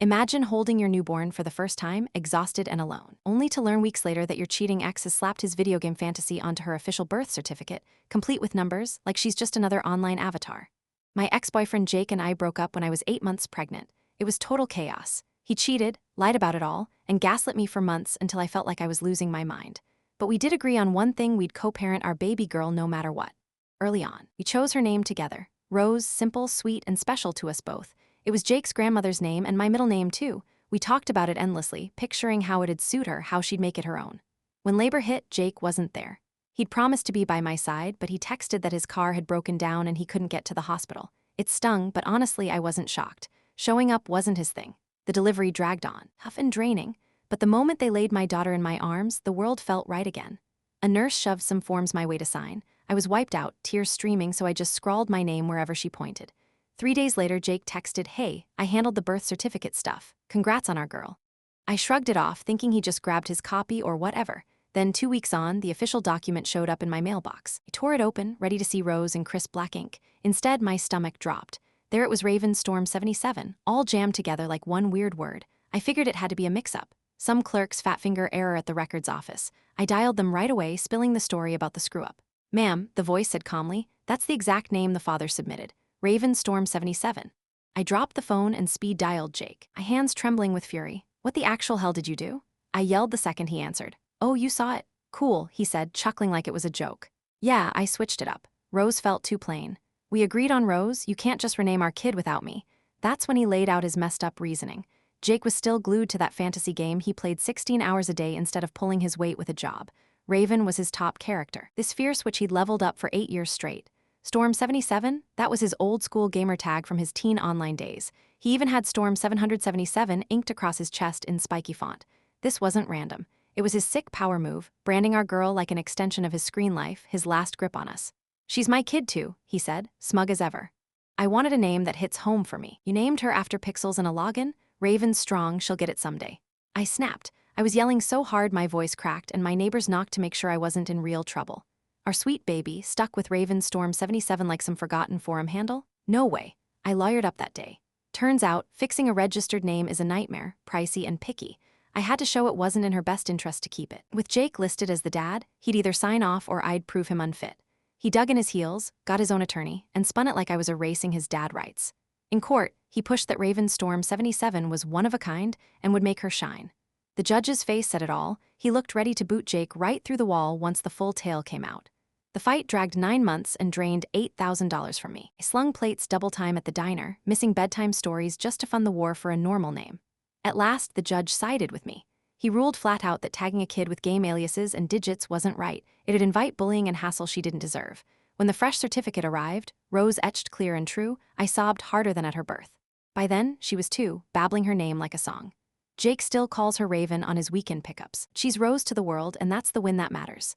Imagine holding your newborn for the first time, exhausted and alone, only to learn weeks later that your cheating ex has slapped his video game fantasy onto her official birth certificate, complete with numbers, like she's just another online avatar. My ex-boyfriend Jake and I broke up when I was 8 months pregnant. It was total chaos. He cheated, lied about it all, and gaslit me for months until I felt like I was losing my mind. But we did agree on one thing: we'd co-parent our baby girl no matter what. Early on, we chose her name together. Rose, simple, sweet, and special to us both. It was Jake's grandmother's name and my middle name too. We talked about it endlessly, picturing how it'd suit her, how she'd make it her own. When labor hit, Jake wasn't there. He'd promised to be by my side, but he texted that his car had broken down and he couldn't get to the hospital. It stung, but honestly, I wasn't shocked. Showing up wasn't his thing. The delivery dragged on, tough and draining, but the moment they laid my daughter in my arms, the world felt right again. A nurse shoved some forms my way to sign. I was wiped out, tears streaming, so I just scrawled my name wherever she pointed. 3 days later, Jake texted, "Hey, I handled the birth certificate stuff. Congrats on our girl." I shrugged it off, thinking he just grabbed his copy or whatever. Then 2 weeks on, the official document showed up in my mailbox. I tore it open, ready to see Rose in crisp black ink. Instead, my stomach dropped. There it was, Ravenstorm 77, all jammed together like one weird word. I figured it had to be a mix-up. Some clerk's fat finger error at the records office. I dialed them right away, spilling the story about the screw-up. "Ma'am," the voice said calmly, "that's the exact name the father submitted. Ravenstorm 77. I dropped the phone and speed dialed Jake, my hands trembling with fury. "What the actual hell did you do?" I yelled the second he answered. "Oh, you saw it? Cool," he said, chuckling like it was a joke. "Yeah, I switched it up. Rose felt too plain. We agreed on Rose. You can't just rename our kid without me." That's when he laid out his messed up reasoning. Jake was still glued to that fantasy game. He played 16 hours a day instead of pulling his weight with a job. Raven was his top character, this fierce which he'd leveled up for 8 years straight. Storm 77, that was his old-school gamer tag from his teen online days. He even had Storm 777 inked across his chest in spiky font. This wasn't random. It was his sick power move, branding our girl like an extension of his screen life, his last grip on us. "She's my kid too," he said, smug as ever. I wanted a name that hits home for me. "You named her after pixels and a login? Raven's strong, she'll get it someday." I snapped. I was yelling so hard my voice cracked, and my neighbors knocked to make sure I wasn't in real trouble. Our sweet baby, stuck with Ravenstorm 77 like some forgotten forum handle? No way. I lawyered up that day. Turns out, fixing a registered name is a nightmare, pricey and picky. I had to show it wasn't in her best interest to keep it. With Jake listed as the dad, he'd either sign off or I'd prove him unfit. He dug in his heels, got his own attorney, and spun it like I was erasing his dad rights. In court, he pushed that Ravenstorm 77 was one of a kind and would make her shine. The judge's face said it all. He looked ready to boot Jake right through the wall once the full tale came out. The fight dragged 9 months and drained $8,000 from me. I slung plates double time at the diner, missing bedtime stories just to fund the war for a normal name. At last, the judge sided with me. He ruled flat out that tagging a kid with game aliases and digits wasn't right. It'd invite bullying and hassle she didn't deserve. When the fresh certificate arrived, Rose etched clear and true, I sobbed harder than at her birth. By then, she was 2, babbling her name like a song. Jake still calls her Raven on his weekend pickups. She's Rose to the world, and that's the win that matters.